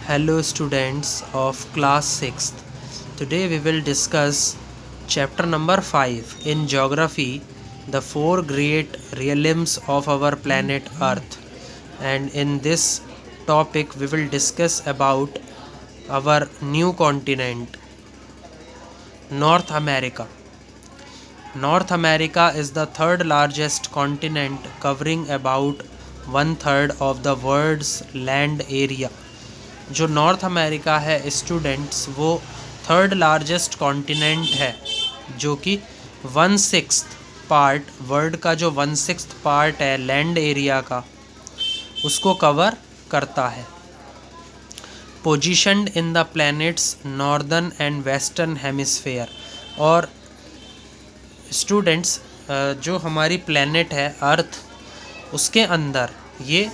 Hello students of class 6th. Today we will discuss chapter number 5 in geography, the four great realms of our planet Earth. And in this topic we will discuss about our new continent, North America. North America is the third largest continent, covering about one third of the world's land area. जो north America है students, वो third largest continent है, जो कि 1/6 part, world का जो 1/6 part है land area का, उसको कवर करता है. Positioned in the planets northern and western hemisphere. और स्टूडेंट्स, जो हमारी प्लैनेट है अर्थ, उसके अंदर ये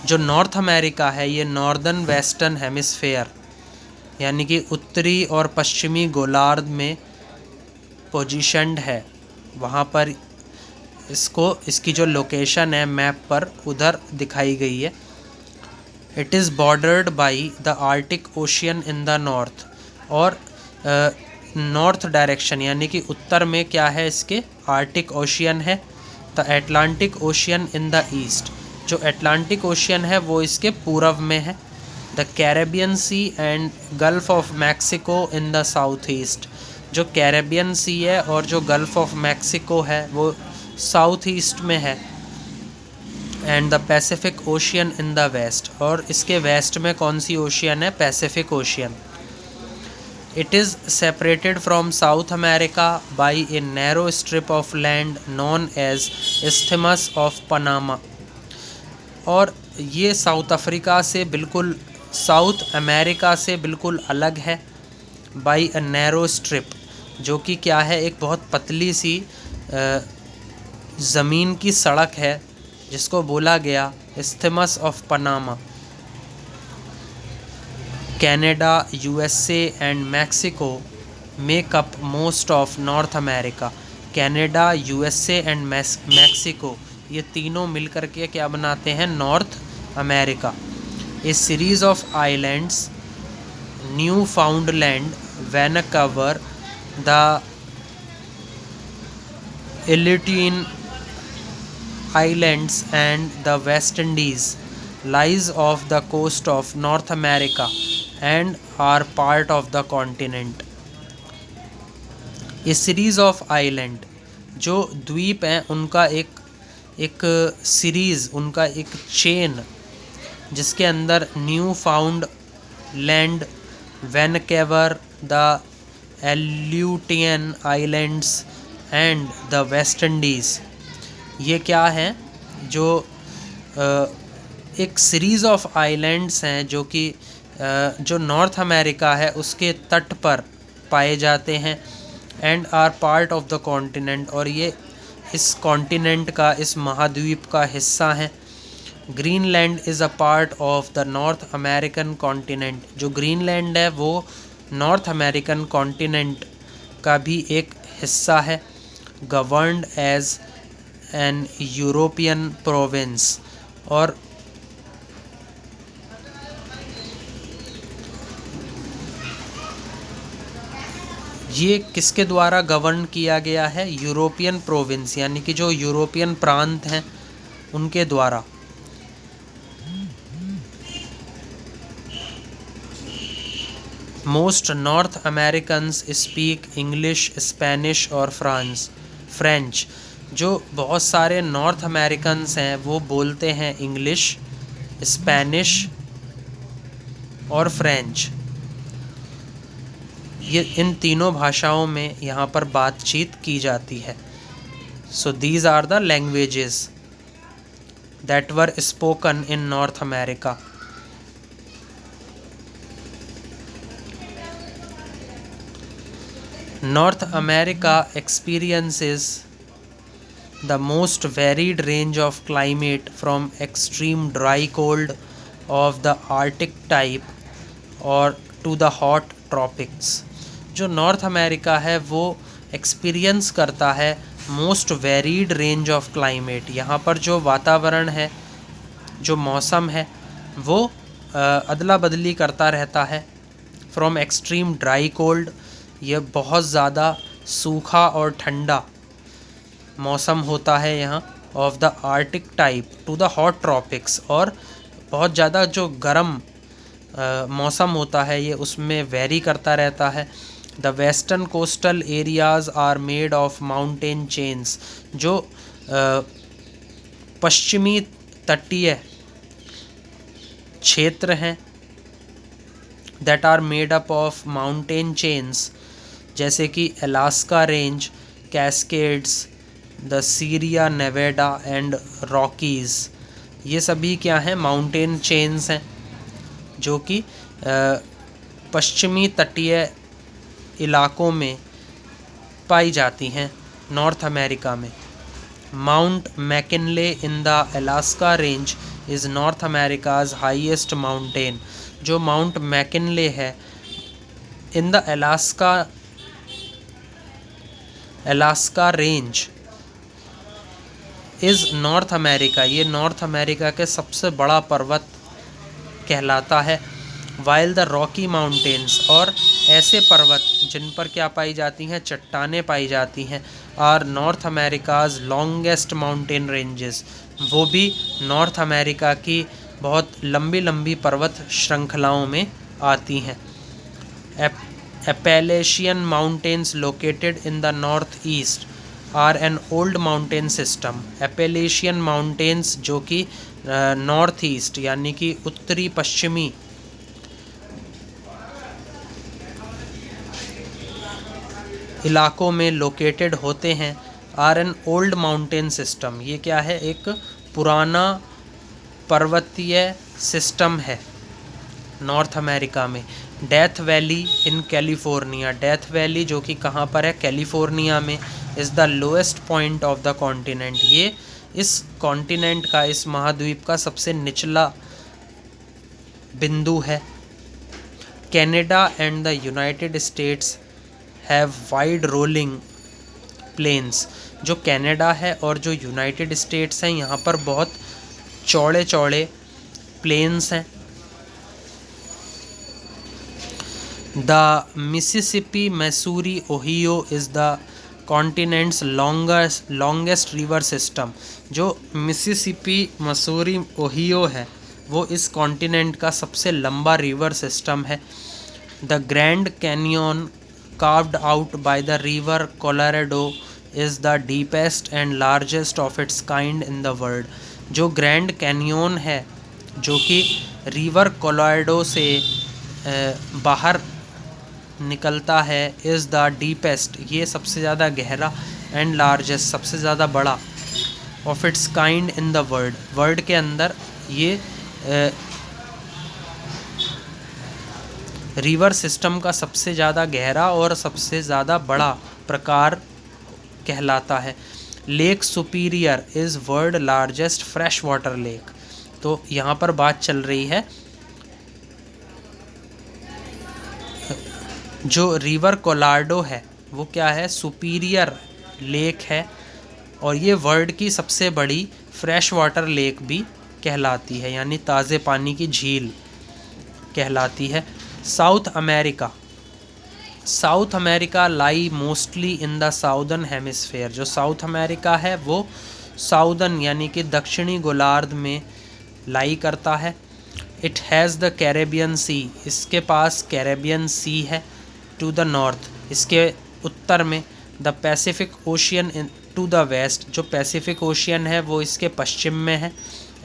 जो नॉर्थ अमेरिका है, ये नॉर्दर्न वेस्टर्न हेमिस्फेयर यानी कि उत्तरी और पश्चिमी गोलार्ध में पोजीशन्ड है. वहाँ पर इसकी जो लोकेशन है मैप पर उधर दिखाई गई है. It is bordered by the Arctic Ocean in the north. और नॉर्थ डायरेक्शन यानी कि उत्तर में क्या है, इसके आर्टिक ओशियन है. The Atlantic Ocean in the east. जो एटलांटिक ओशियन है वो इसके पूर्व में है. The Caribbean Sea and Gulf of Mexico in the south east. जो कैरेबियन सी है और जो गल्फ ऑफ मैक्सिको है वो साउथ ईस्ट में है. And the Pacific Ocean in the west. और इसके वेस्ट में कौन सी ओशियन है? Pacific Ocean. It is separated from South America by a narrow strip of land known as Isthmus of Panama. और ये साउथ अफ्रीका से बिल्कुल, साउथ अमेरिका से बिल्कुल अलग है. बाई अ नैरो स्ट्रिप, जो कि क्या है, एक बहुत पतली सी ज़मीन की सड़क है जिसको बोला गया isthmus of Panama. Canada, USA and Mexico make up most of North America. Canada, USA and Mexico, ये तीनों मिलकर के क्या बनाते हैं? North America. A series of islands, Newfoundland, Vancouver, the Aleutian islands and the West Indies lies off the coast of North America and are part of the continent. A series of island, जो द्वीप हैं उनका एक series, उनका एक chain, जिसके अंदर Newfoundland, Vancouver, the Aleutian islands and the West Indies, ये क्या हैं? जो एक सीरीज़ ऑफ आइलैंड्स हैं जो कि जो नॉर्थ अमेरिका है उसके तट पर पाए जाते हैं. And are part of the continent. और ये इस कॉन्टिनेंट का, इस महाद्वीप का हिस्सा हैं. Greenland is a part of the north American continent. जो ग्रीनलैंड है वो नॉर्थ अमेरिकन कॉन्टिनेंट का भी एक हिस्सा है. Governed as an European province. और ये किसके द्वारा गवर्न किया गया है? यूरोपियन प्रोविंस, यानी कि जो यूरोपियन प्रांत हैं उनके द्वारा. Most north Americans speak English, Spanish और फ्रेंच. जो बहुत सारे नॉर्थ अमेरिकन्स हैं वो बोलते हैं इंग्लिश, स्पेनिश और फ्रेंच. ये इन तीनों भाषाओं में यहाँ पर बातचीत की जाती है. So these are the languages that were spoken in North America. North America experiences the most varied range of climate from extreme dry cold of the Arctic type or to the hot tropics. जो north America है वो experience करता है most varied range of climate. यहाँ पर जो वातावरण है, जो मौसम है, वो अदला बदली करता रहता है। फ्रॉम एक्सट्रीम ड्राई कोल्ड, यह बहुत ज़्यादा सूखा और ठंडा मौसम होता है यहाँ, of the Arctic type two the hot tropics, और बहुत ज़्यादा जो गर्म मौसम होता है ये उसमें वेरी करता रहता है। The western coastal areas are made of mountain chains, जो पश्चिमी तटीय क्षेत्र हैं, that are made up of mountain chains, जैसे कि Alaska range, Cascades, the Sierra Nevada and Rockies, ये सभी क्या हैं, माउंटेन चेन्स हैं जो कि पश्चिमी तटीय इलाकों में पाई जाती हैं नॉर्थ अमेरिका में। Mount McKinley in the Alaska range is north America's highest mountain, जो माउंट मैकिनले है in the Alaska range is north America, ये नॉर्थ अमेरिका के सबसे बड़ा पर्वत कहलाता है। वाइल द रॉकी माउंटेन्स, और ऐसे पर्वत जिन पर क्या पाई जाती हैं, चट्टानें पाई जाती हैं, are North America's longest mountain ranges, वो भी नॉर्थ अमेरिका की बहुत लंबी लंबी पर्वत श्रृंखलाओं में आती हैं। Appalachian mountains located in the north east are an old mountain system, Appalachian mountains जो कि नॉर्थ ईस्ट यानी कि उत्तरी पश्चिमी इलाकों में लोकेटेड होते हैं, are an old mountain system, ये क्या है, एक पुराना पर्वतीय सिस्टम है नॉर्थ अमेरिका में। Death Valley in California, Death Valley जो कि कहाँ पर है, कैलिफोर्निया में, is the lowest point of the continent, ये इस कॉन्टिनेंट का, इस महाद्वीप का सबसे निचला बिंदु है। Canada and the United States have wide rolling plains, जो कनाडा है और जो यूनाइटेड स्टेट्स हैं यहाँ पर बहुत चौड़े चौड़े प्लेन्स हैं। The Mississippi मैसूरी Ohio is the continents longest river system, जो मिसिसिपी मसूरी ओहियो है वो इस कॉन्टिनेंट का सबसे लंबा रिवर सिस्टम है। The grand canyon carved out by the river Colorado is the deepest and largest of its kind in the world, जो grand canyon है जो कि रिवर कोलोराडो से बाहर निकलता है, इज़ द डीपेस्ट, ये सबसे ज़्यादा गहरा, एंड लार्जेस्ट, सबसे ज़्यादा बड़ा, of its kind in the world, world के अंदर ये रिवर सिस्टम का सबसे ज़्यादा गहरा और सबसे ज़्यादा बड़ा प्रकार कहलाता है। Lake superior is world largest fresh water lake, तो यहाँ पर बात चल रही है जो रिवर कोलोराडो है वो क्या है, सुपीरियर लेक है, और ये वर्ल्ड की सबसे बड़ी फ्रेश वाटर लेक भी कहलाती है, यानी ताज़े पानी की झील कहलाती है। South America lie mostly in the southern hemisphere, जो साउथ अमेरिका है वो साउदर्न यानी कि दक्षिणी गोलार्ध में लाई करता है। इट हैज़ द कैरेबियन सी, इसके पास कैरेबियन सी है। टू द नॉर्थ, इसके उत्तर में। The Pacific Ocean to the west, जो पैसिफिक ओशियन है वो इसके पश्चिम में है।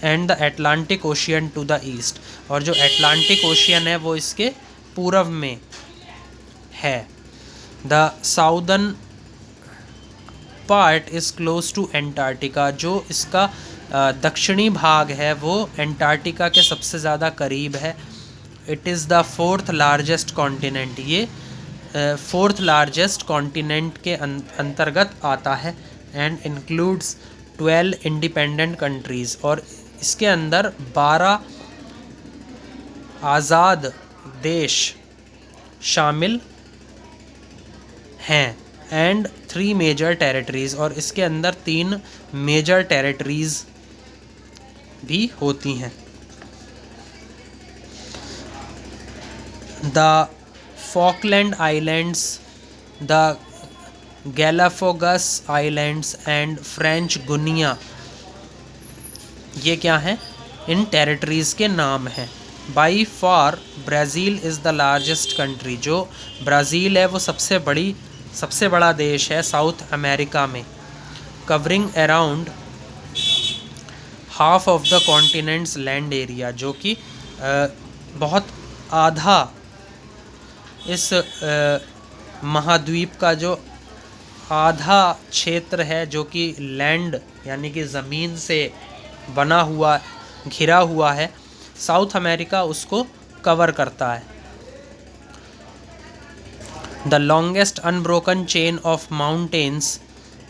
And the Atlantic Ocean to the east, और जो एटलांटिक ओशियन है वो इसके पूर्व में है। The southern part is close to Antarctica, जो इसका दक्षिणी भाग है वो एंटार्क्टिका के सबसे ज़्यादा करीब है। It is the fourth largest continent, ये फोर्थ लार्जेस्ट कॉन्टिनेंट के अंतर्गत आता है। एंड इंक्लूड्स 12 इंडिपेंडेंट कंट्रीज़, और इसके अंदर 12 आज़ाद देश शामिल हैं। एंड 3 मेजर टेरिटरीज़, और इसके अंदर 3 मेजर टेरिटरीज़ भी होती हैं। The Falkland islands, the Galapagos islands and French Guiana, ये क्या हैं? इन टेरिटरीज़ के नाम हैं। By far Brazil is the largest country, जो ब्राज़ील है वो सबसे बड़ा देश है साउथ अमेरिका में, covering around half of the continents land area, जो कि बहुत आधा इस महाद्वीप का जो आधा क्षेत्र है जो कि लैंड यानी कि ज़मीन से बना हुआ घिरा हुआ है, साउथ अमेरिका उसको कवर करता है। The longest unbroken chain of mountains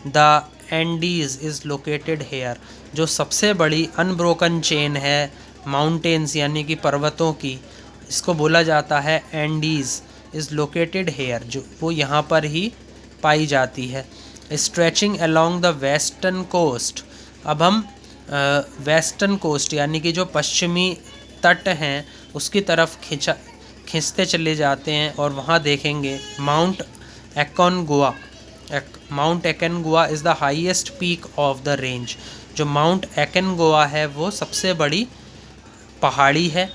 the Andes is located here, जो सबसे बड़ी अनब्रोकन चेन है माउंटेन्स यानी कि पर्वतों की, इसको बोला जाता है एंडीज़, इज़ लोकेटेड हेयर, जो वो यहाँ पर ही पाई जाती है। Stretching along the western coast, अब हम वेस्टर्न कोस्ट यानी कि जो पश्चिमी तट हैं उसकी तरफ खींचते चले जाते हैं और वहाँ देखेंगे Mount Aconcagua is the highest peak of the range, जो माउंट एकोनगुआ है वो सबसे बड़ी पहाड़ी है।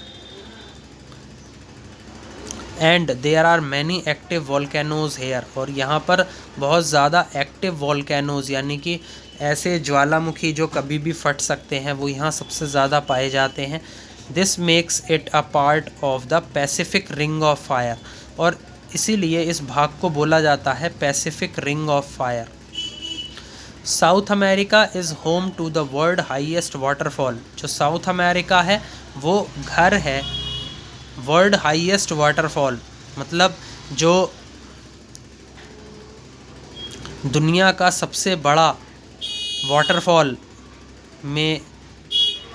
And there are many active volcanoes here, और यहाँ पर बहुत ज़्यादा एक्टिव वॉल्केनोज़ यानी कि ऐसे ज्वालामुखी जो कभी भी फट सकते हैं वो यहाँ सबसे ज़्यादा पाए जाते हैं। This makes it a part of the Pacific Ring of Fire, और इसीलिए इस भाग को बोला जाता है Pacific Ring of Fire. South America is home to the world highest waterfall, जो साउथ अमेरिका है वो घर है वर्ल्ड हाईएस्ट वाटरफॉल, मतलब जो दुनिया का सबसे बड़ा वाटरफॉल में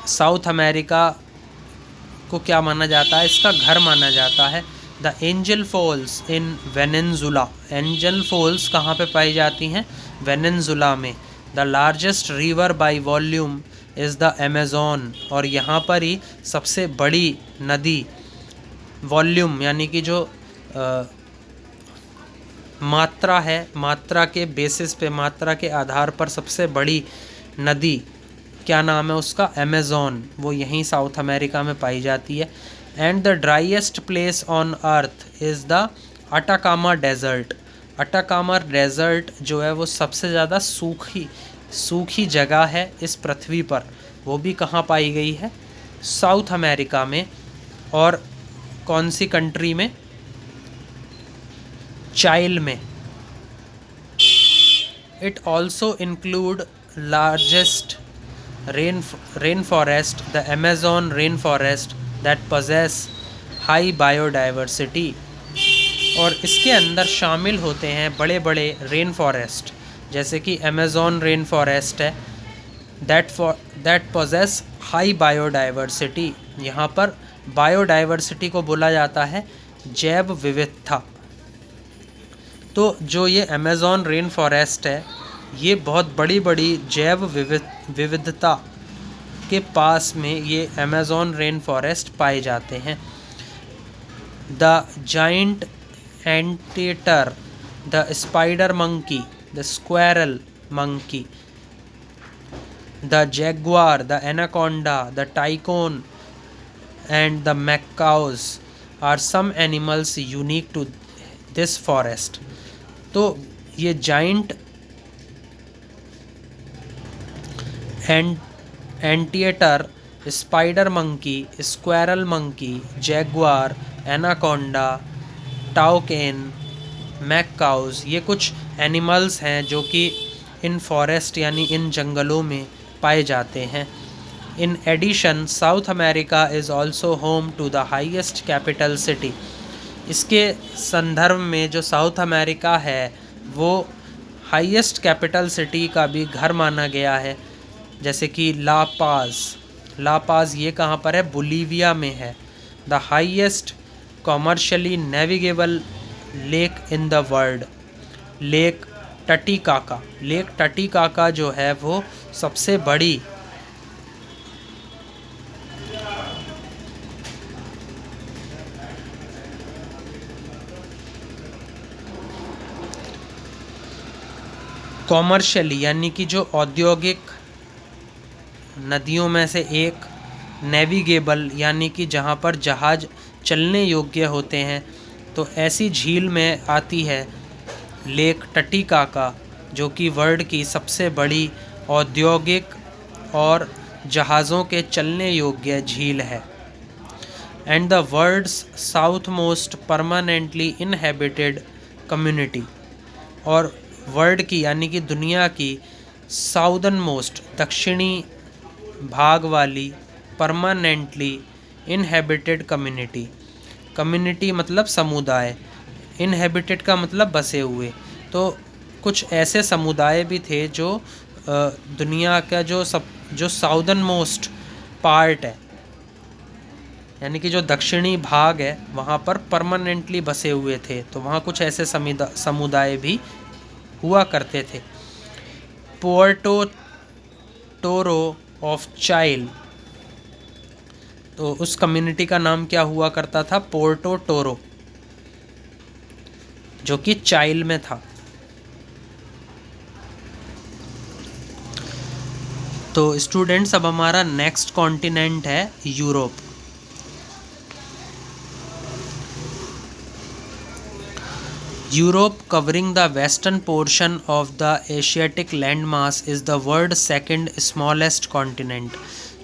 साउथ अमेरिका को क्या माना जाता है? इसका घर माना जाता है। The Angel Falls in Venezuela, Angel Falls कहाँ पे पाई जाती हैं? वेनेजुला में। The largest river by volume is the Amazon, और यहाँ पर ही सबसे बड़ी नदी वॉल्यूम यानी कि जो मात्रा है, मात्रा के बेसिस पे, मात्रा के आधार पर सबसे बड़ी नदी क्या नाम है उसका? अमेज़न, वो यहीं साउथ अमेरिका में पाई जाती है। And the driest place on earth is the Atacama Desert, Atacama Desert जो है वो सबसे ज़्यादा सूखी जगह है इस पृथ्वी पर, वो भी कहाँ पाई गई है? साउथ अमेरिका में। और कौन सी कंट्री में? चाइल में। It also include largest rain forest, the Amazon rain forest that possess high biodiversity, और इसके अंदर शामिल होते हैं बड़े बड़े रेन फॉरेस्ट, जैसे कि अमेज़न रेन फॉरेस्ट है दैट possess हाई बायोडाइवर्सिटी, यहाँ पर बायोडाइवर्सिटी को बोला जाता है जैव विविधता। तो जो ये अमेज़न रेन फॉरेस्ट है ये बहुत बड़ी बड़ी जैव विविधता के पास में ये अमेज़न रेन फॉरेस्ट पाए जाते हैं। The giant anteater, the spider monkey, the squirrel monkey, the Jaguar, the anaconda, the tycoon and the macaws are some animals unique to this forest। तो ये giant anteater, spider monkey, squirrel monkey, jaguar, anaconda, toucan, macaws, ये कुछ animals हैं जो कि इन forest यानी इन जंगलों में पाए जाते हैं। In addition, South America is also home to the highest capital city। इसके संदर्भ में जो साउथ अमेरिका है वो हाईएस्ट कैपिटल सिटी का भी घर माना गया है, जैसे कि ला पाज ये कहाँ पर है? बोलीविया में है। The highest commercially navigable lake in the world, lake Titicaca जो है वो सबसे बड़ी कॉमर्शियली यानी कि जो औद्योगिक नदियों में से एक, नेविगेबल यानी कि जहाँ पर जहाज़ चलने योग्य होते हैं, तो ऐसी झील में आती है लेक टटीकाका, जो कि वर्ल्ड की सबसे बड़ी औद्योगिक और जहाज़ों के चलने योग्य झील है। And the world's south most permanently inhabited community, और वर्ल्ड की यानी कि दुनिया की साउदर्न मोस्ट दक्षिणी भाग वाली परमानेंटली इनहेबिटेड कम्युनिटी, कम्युनिटी मतलब समुदाय, इनहेबिटेड का मतलब बसे हुए, तो कुछ ऐसे समुदाय भी थे जो दुनिया का जो साउदर्न मोस्ट पार्ट है यानी कि जो दक्षिणी भाग है वहाँ पर परमानेंटली बसे हुए थे, तो वहाँ कुछ ऐसे समुदाय भी हुआ करते थे। पुएर्टो टोरो ऑफ चाइल, तो उस कम्युनिटी का नाम क्या हुआ करता था? पोर्टो टोरो, जो कि चाइल में था। तो स्टूडेंट्स अब हमारा नेक्स्ट कॉन्टिनेंट है Europe. Europe, covering the western portion of the Asiatic landmass, is the world's second smallest continent।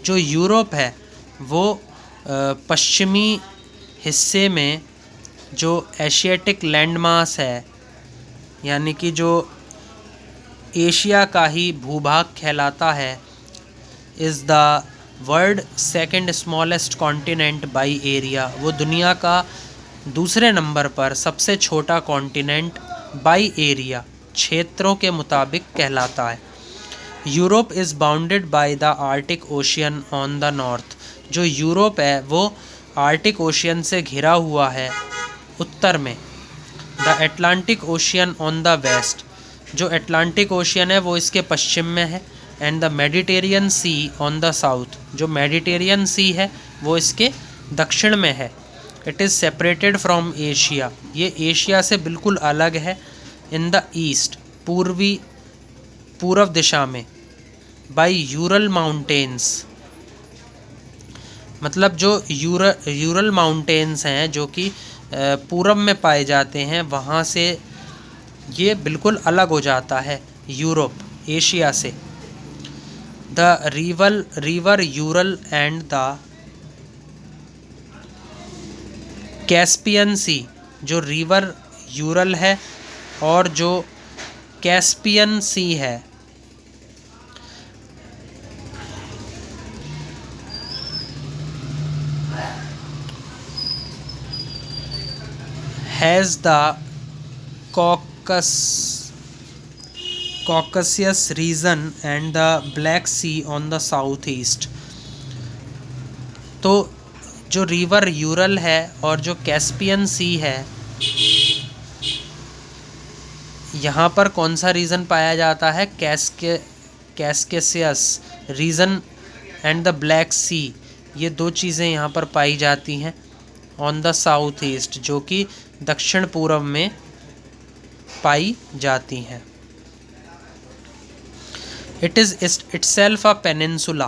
जो यूरोप है वो पश्चिमी हिस्से में जो एशियाटिक लैंडमास है यानी कि जो एशिया का ही भूभाग कहलाता है, is the world second smallest continent by area, वो दुनिया का दूसरे नंबर पर सबसे छोटा कॉन्टिनेंट बाई एरिया, क्षेत्रों के मुताबिक कहलाता है। Europe is bounded by the Arctic ocean on the north, जो यूरोप है वो आर्टिक ओशियन से घिरा हुआ है उत्तर में। The Atlantic Ocean on the west, जो एटलांटिक ओशियन है वो इसके पश्चिम में है। And the Mediterranean Sea on the south, जो मेडिटेरियन सी है वो इसके दक्षिण में है। It is separated from Asia, ये एशिया से बिल्कुल अलग है। इन द ईस्ट, पूर्व दिशा में। बाय यूरल माउंटेन्स, मतलब जो यूरल माउंटेन्स हैं जो कि पूरब में पाए जाते हैं, वहाँ से ये बिल्कुल अलग हो जाता है यूरोप एशिया से। The river Ural and the Caspian sea, जो रिवर यूरल है और जो कैस्पियन सी है, has the Caucasus region and the Black Sea on the south east। तो जो रिवर यूरल है और जो कैस्पियन सी है, यहाँ पर कौन सा रीजन पाया जाता है? कैस्केसियस रीजन एंड द ब्लैक सी, ये दो चीज़ें यहाँ पर पाई जाती हैं ऑन द साउथ ईस्ट, जो कि दक्षिण पूर्व में पाई जाती हैं। It is itself a peninsula.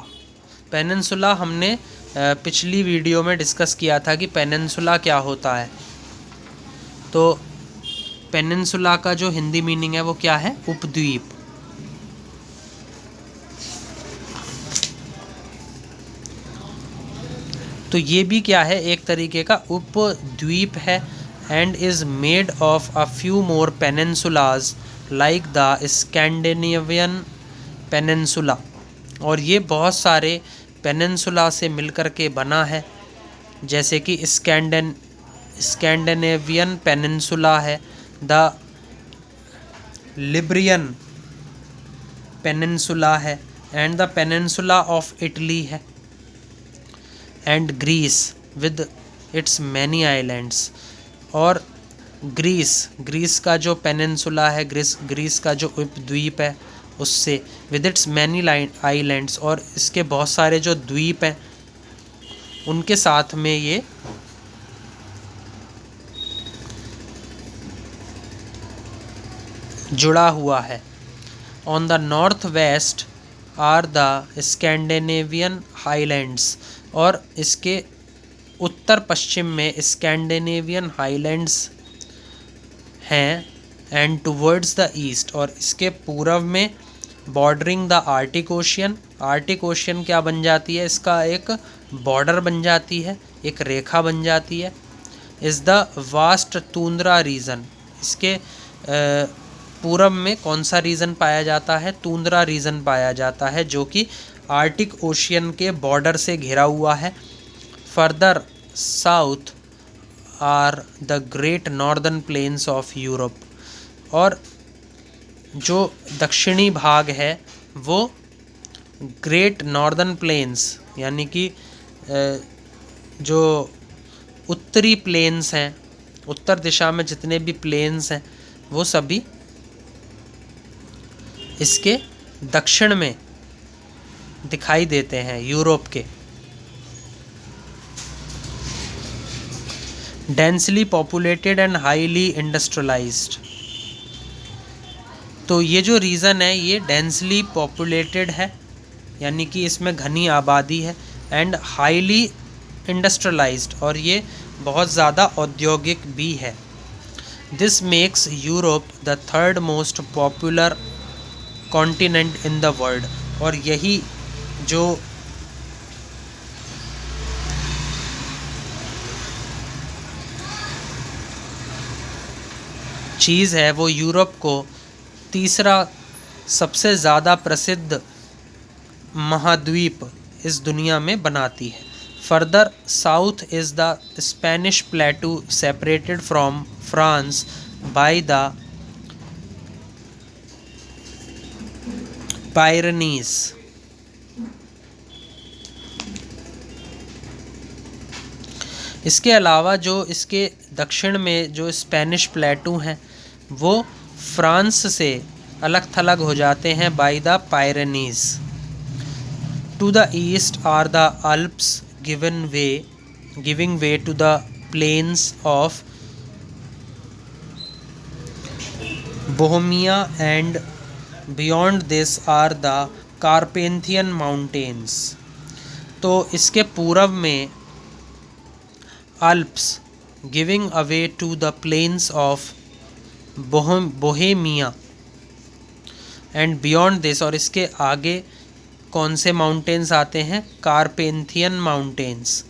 Peninsula हमने पिछली वीडियो में डिस्कस किया था कि पेनिनसुला क्या होता है। तो पेनिनसुला का जो हिंदी मीनिंग है वो क्या है? उपद्वीप। तो ये भी क्या है? एक तरीके का उपद्वीप है। And is made of a few more peninsulas like the Scandinavian peninsula, और ये बहुत सारे पेनिनसुला से मिलकर के बना है, जैसे कि स्कैंडिनेवियन पेनिनसुला है, द लिब्रियन पेनिनसुला है, and the peninsula of Italy है, and Greece with its many islands. और ग्रीस का जो पेनिनसुला है, ग्रीस का जो उपद्वीप है उससे, विद इट्स मैनी आइलैंड्स, और इसके बहुत सारे जो द्वीप हैं उनके साथ में ये जुड़ा हुआ है। On the north west are the Scandinavian Highlands, और इसके उत्तर पश्चिम में स्कैंडिनेवियन हाईलैंड्स हैं। एंड टुवर्ड्स द ईस्ट, और इसके पूर्व में bordering the Arctic Ocean. Arctic Ocean क्या बन जाती है, इसका एक बॉर्डर बन जाती है, एक रेखा बन जाती है। इज़ द वास्ट टूंद्रा रीजन, इसके पूर्व में कौन सा रीजन पाया जाता है, टूंद्रा रीजन पाया जाता है, जो कि आर्टिक ओशियन के बॉर्डर से घिरा हुआ है। Further south are the Great Northern Plains of Europe, और जो दक्षिणी भाग है वो ग्रेट नॉर्दर्न प्लेन्स यानी कि जो उत्तरी प्लेन्स हैं, उत्तर दिशा में जितने भी प्लेन्स हैं वो सभी इसके दक्षिण में दिखाई देते हैं यूरोप के। Densely populated and highly industrialised, तो ये जो रीज़न है ये डेंसली पॉपुलेटेड है यानी कि इसमें घनी आबादी है, एंड हाईली इंडस्ट्रियलाइज्ड, और ये बहुत ज़्यादा औद्योगिक भी है। This makes Europe the third most popular continent in the world, और यही जो चीज़ है वो यूरोप को तीसरा सबसे ज़्यादा प्रसिद्ध महाद्वीप इस दुनिया में बनाती है। Further south is the Spanish प्लेटू separated from France bye the Pyrenees. इसके अलावा जो इसके दक्षिण में जो स्पेनिश प्लेटू हैं वो फ्रांस से अलग थलग हो जाते हैं by the Pyrenees. To the east are the Alps giving way to the plains of Bohemia, and beyond this are the Carpathian mountains. तो इसके पूर्व में Alps giving away to the plains of Bohemia, and beyond this, और इसके आगे कौन से mountains आते हैं, Carpathian mountains.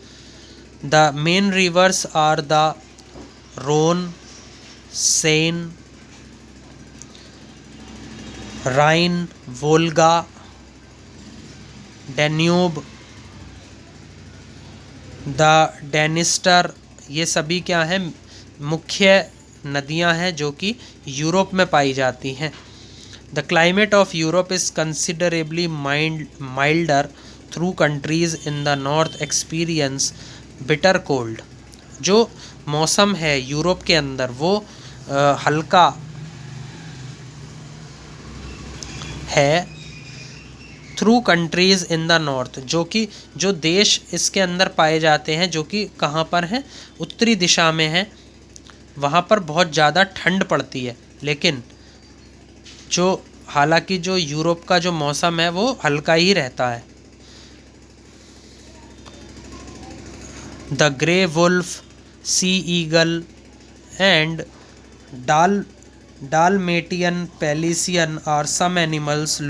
The main rivers are the Rhone, Seine, Rhine, Volga, Danube, the Dniester, ये सभी क्या हैं, मुख्य नदियां हैं जो कि यूरोप में पाई जाती हैं। The climate of Europe is considerably milder through countries in the north experience bitter cold. जो मौसम है यूरोप के अंदर वो हल्का है through countries in the north, जो कि जो देश इसके अंदर पाए जाते हैं जो कि कहाँ पर हैं, उत्तरी दिशा में हैं, वहाँ पर बहुत ज़्यादा ठंड पड़ती है। लेकिन जो हालांकि जो यूरोप का जो मौसम है वो हल्का ही रहता है। The grey wolf, sea eagle and Dalmatian pelican are some animals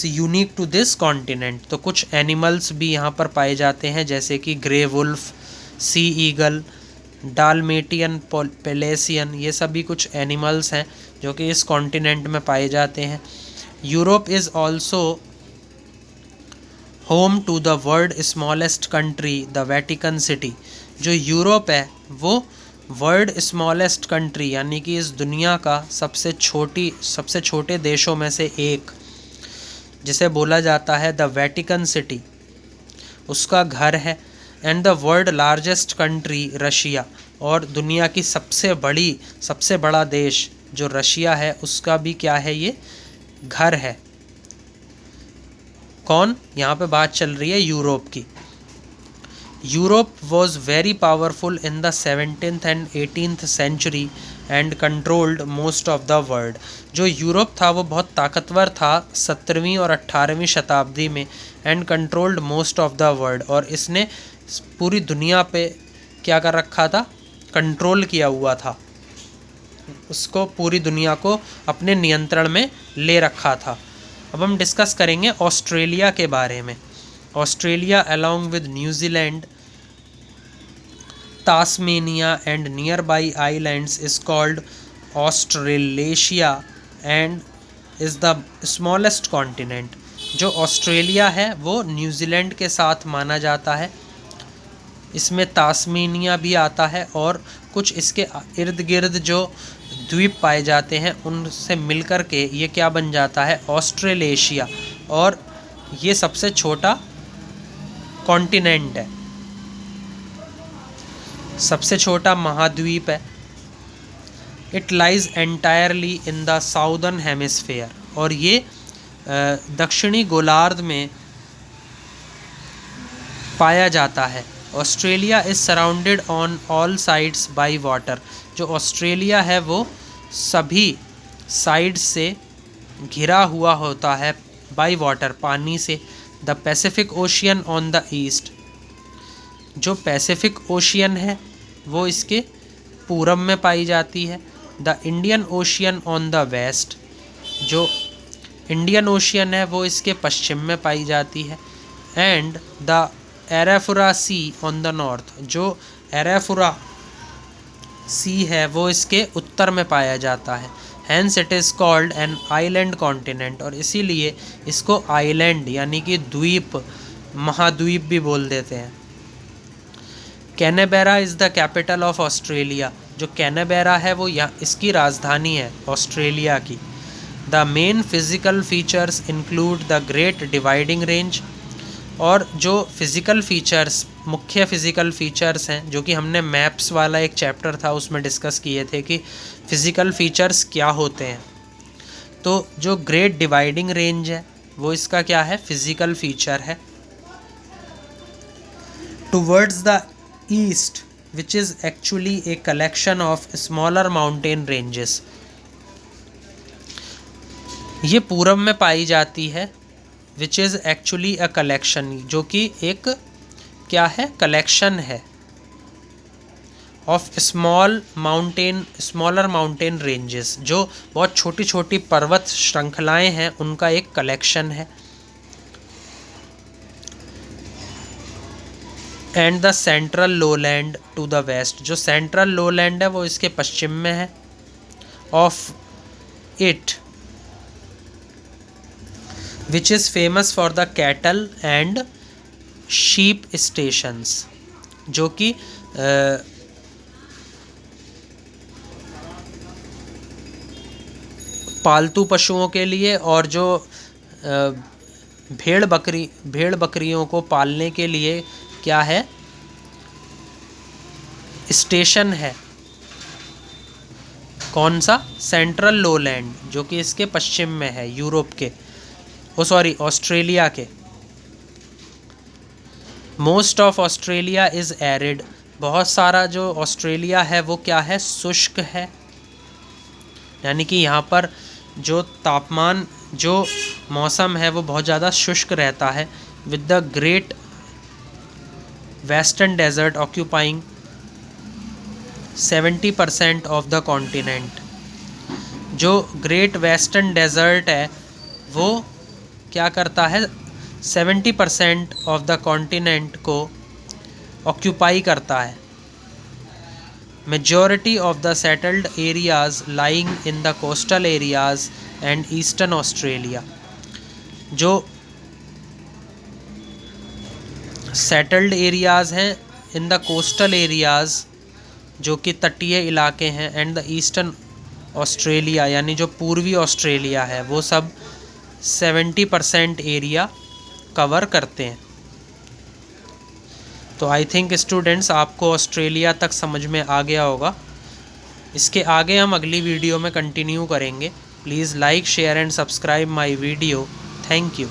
unique to this continent. तो कुछ एनिमल्स भी यहाँ पर पाए जाते हैं जैसे कि grey wolf, sea eagle, Dalmatian पेलेसियन, ये सभी कुछ एनिमल्स हैं जो कि इस कॉन्टिनेंट में पाए जाते हैं। Europe is also home to the world smallest country the Vatican City. जो यूरोप है वो वर्ल्ड स्मॉलेस्ट कंट्री यानी कि इस दुनिया का सबसे छोटे देशों में से एक, जिसे बोला जाता है द वेटिकन सिटी, उसका घर है। And the world largest country Russia, और दुनिया की सबसे बड़ा देश जो रशिया है उसका भी क्या है, ये घर है। कौन, यहाँ पे बात चल रही है यूरोप की। Europe was very powerful in the 17th and 18th century and controlled most of the world. जो यूरोप था वो बहुत ताकतवर था 17वीं और 18वीं शताब्दी में, and controlled most of the world, और इसने पूरी दुनिया पे क्या कर रखा था, कंट्रोल किया हुआ था, उसको पूरी दुनिया को अपने नियंत्रण में ले रखा था। अब हम डिस्कस करेंगे ऑस्ट्रेलिया के बारे में। Australia along with New Zealand, Tasmania and nearby islands is called Australasia and is the smallest continent. जो ऑस्ट्रेलिया है वो न्यूजीलैंड के साथ माना जाता है, इसमें तास्मेनिया भी आता है, और कुछ इसके इर्द गिर्द जो द्वीप पाए जाते हैं उनसे मिलकर के ये क्या बन जाता है, ऑस्ट्रेलेशिया, और ये सबसे छोटा कॉन्टिनेंट है, सबसे छोटा महाद्वीप है। It lies entirely in the southern hemisphere, और ये दक्षिणी गोलार्ध में पाया जाता है। Australia is surrounded on all sides by water. जो ऑस्ट्रेलिया है वो सभी साइड से घिरा हुआ होता है बाय वाटर, पानी से। The Pacific Ocean on the east, जो पैसिफिक ओशियन है वो इसके पूरब में पाई जाती है। The Indian Ocean on the west, जो इंडियन ओशियन है वो इसके पश्चिम में पाई जाती है। And the Arafura sea on the north, जो एराफुरा सी है वो इसके उत्तर में पाया जाता है। Hence it is called an island continent, और इसीलिए इसको आइलैंड यानी कि द्वीप, महाद्वीप भी बोल देते हैं। Canberra is the capital of Australia, जो कैनबेरा है वो यहाँ इसकी राजधानी है ऑस्ट्रेलिया की। The main physical features include the great dividing range, और जो फिज़िकल फीचर्स, मुख्य फ़िज़िकल फीचर्स हैं, जो कि हमने मैप्स वाला एक चैप्टर था उसमें डिस्कस किए थे कि फ़िज़िकल फीचर्स क्या होते हैं। तो जो ग्रेट डिवाइडिंग रेंज है वो इसका क्या है, फ़िज़िकल फीचर है। Towards the east which is actually a collection of smaller mountain ranges, ये पूरब में पाई जाती है। Which is actually a collection, जो कि एक क्या है, कलेक्शन है ऑफ स्मॉलर माउंटेन रेंजेस, जो बहुत छोटी छोटी पर्वत श्रृंखलाएं हैं उनका एक कलेक्शन है। And the central lowland to the west, जो सेंट्रल लोलैंड है वो इसके पश्चिम में है। Of it which is famous for the cattle and sheep stations, जो कि पालतू पशुओं के लिए और जो भेड़ बकरियों को पालने के लिए क्या है, स्टेशन है। कौन सा, सेंट्रल लोलैंड, जो कि इसके पश्चिम में है, यूरोप के, ऑस्ट्रेलिया के। Most of Australia is arid, बहुत सारा जो ऑस्ट्रेलिया है वो क्या है, शुष्क है, यानी कि यहाँ पर जो तापमान, जो मौसम है वो बहुत ज़्यादा शुष्क रहता है। With the Great Western Desert occupying 70% of the continent, जो ग्रेट वेस्टर्न डेजर्ट है वो क्या करता है, 70% ऑफ द कॉन्टिनेंट को ऑक्यूपाई करता है। Majority of the settled areas lying in the coastal areas and eastern Australia, जो सेटल्ड एरियाज़ हैं इन द कोस्टल एरियाज़, जो कि तटीय इलाके हैं, एंड द ईस्टर्न ऑस्ट्रेलिया यानी जो पूर्वी ऑस्ट्रेलिया है, वो सब 70% एरिया कवर करते हैं। तो आई थिंक स्टूडेंट्स आपको ऑस्ट्रेलिया तक समझ में आ गया होगा। इसके आगे हम अगली वीडियो में कंटिन्यू करेंगे। Please like, share and subscribe my video. Thank you.